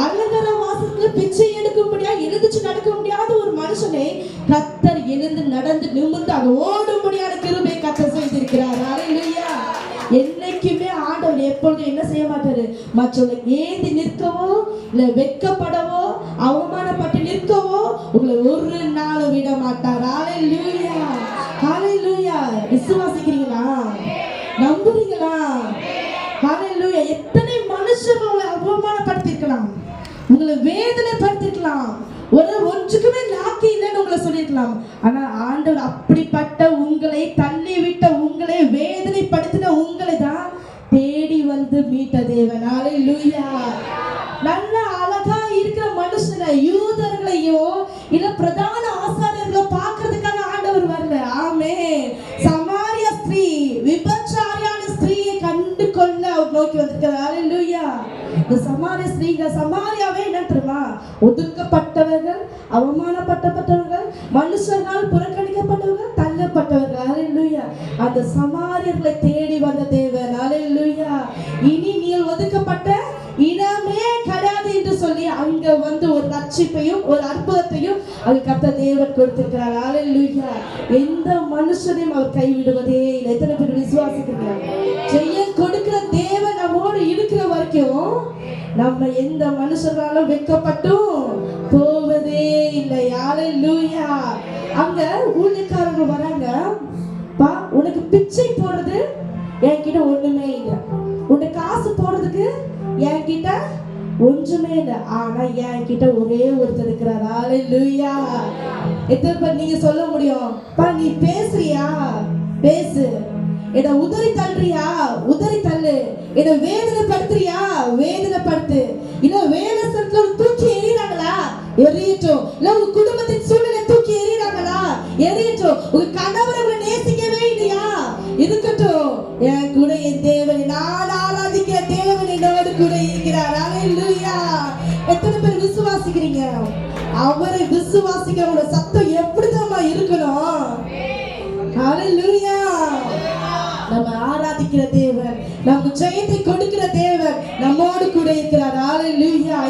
அலங்கர வாசத்துல பிச்சை எடுக்க முடியாது, எழுந்துச்சு நடக்க முடியாத ஒரு மனுஷனை கர்த்தர் எழுந்து நடந்து நிமிர்ந்து அங்க ஓடும்படியான கிருபை கர்த்தர் செய்திருக்கிறார். அல்லேலூயா. என்னைக்குமே ஆண்டவர் எப்பொழுதும் என்ன செய்ய மாட்டாரு, மற்றவங்களை ஏந்தி நிற்கவோ இல்ல வெட்கப்படவோ அவமானப்பட்டு நிற்கவோ உங்களை ஒரு நாளும் விட மாட்டார். அல்லேலூயா. அல்லேலூயா. விசுவாசிக்கிறீங்களா? நம்புறீங்களா? அல்லேலூயா. எத்தனை மனுஷங்க உங்களை அவமானப்படுத்திருக்கலாம், உங்களை வேதனைப்படுத்திருக்கலாம், ஒன்றுக்குமே லாக்கி இல்லைன்னு உங்களை சொல்லிருக்கலாம். ஆனா ஆண்டவர் அப்படிப்பட்ட உங்களை தள்ளி விட்ட உங்களை வேதனைப்படுத்தின உங்களை தான் தேடி வந்து மீட்ட தேவன். அல்லேலூயா. நல்ல அழகா இருக்கிற மனுஷனை, யூதர்களையோ இல்ல பிரதான ஆசாரியர்களை பார்க்கறதுக்காக ஆண்டவர் வரல. ஆமென். சமாரிய ஸ்திரீ, விபச்சாரியான ஸ்திரீயை கண்டு கொள்ள அவர் நோக்கி வந்திருக்கிறார். அல்லேலூயா. இந்த சமாரிய ஸ்திரீகள், சமாரியாவே என்ன தெரியுமா, ஒதுக்கப்பட்டவர்கள், அவமானப்பட்டவர்கள், மனுஷனால் புறக்கணிக்கப்பட்டவர்கள், தள்ளப்பட்டவர்கள். அல்லேலூயா. அந்த சமாரியர்களை தேடி வந்த தேவன். அல்லேலூயா. இனி நீ ஒதுக்கப்பட்ட இனமே கிடையாது என்று சொல்லி அங்க வந்து ஒரு ரட்சிப்பையும் ஒரு அற்புதத்தையும் அது கர்த்தர் தேவன் கொடுத்திருக்கிறார். அல்லேலூயா. எந்த மனுஷனையும் அவர் கைவிடுவதே இல்லை. எத்தனை பேர் விசுவாசிக்கிறாங்க? செய்ய கொடுக்கிற தேவன் நம்மோடு இருக்கிற வரைக்கும் நம்ம எந்த மனுஷனாலும் வெட்கப்பட்டும் போவதே இல்லை. அல்லேலூயா. அங்க ஊழியக்காரங்க வராங்க, பா உனக்கு பிச்சை போடுறது என்கிட்ட ஒண்ணுமே இல்லை, உனக்கு காசு போடுறதுக்கு என்கிட்ட ஒன்றுமே இல்லை, ஆனா என்கிட்ட ஒரே ஒருத்தர் இருக்கிறார். அல்லேலூயா. எத்தனை பேர் நீங்க சொல்ல முடியும், பா நீ பேசுறியா பேசு, என்ன உதறி தள்ளுறியா உதறி தள்ளு, என்ன வேதனைப்படுத்துறியா வேதனைப்படுத்து, இல்ல வேலை சத்துல தூக்கி எறிறாங்களா எரியட்டும், இல்ல உங்க குடும்பத்தின் சூழ்நிலை தூக்கி எறிறாங்களா எரியட்டும், உங்க கணவரை நேசிக்கவே இல்லையா இருக்கட்டும், என் கூட என் தேவனை நான் ஆராதிக்கிற தேவன் என்னோடு கூட இருக்கிறார். அல்லேலூயா. எத்தனை பேர் விசுவாசிக்கிறீங்க? அவரை விசுவாசிக்கிறவங்களோட சத்தம் எப்படிதான் இருக்கணும்? அல்லேலூயா. நம்ம ஆராதிக்கிற தேவன், நமக்கு ஜெயத்தை கொடுக்கிற தேவன் நம்மோடு கூட இருக்கிறார். அல்லேலூயா.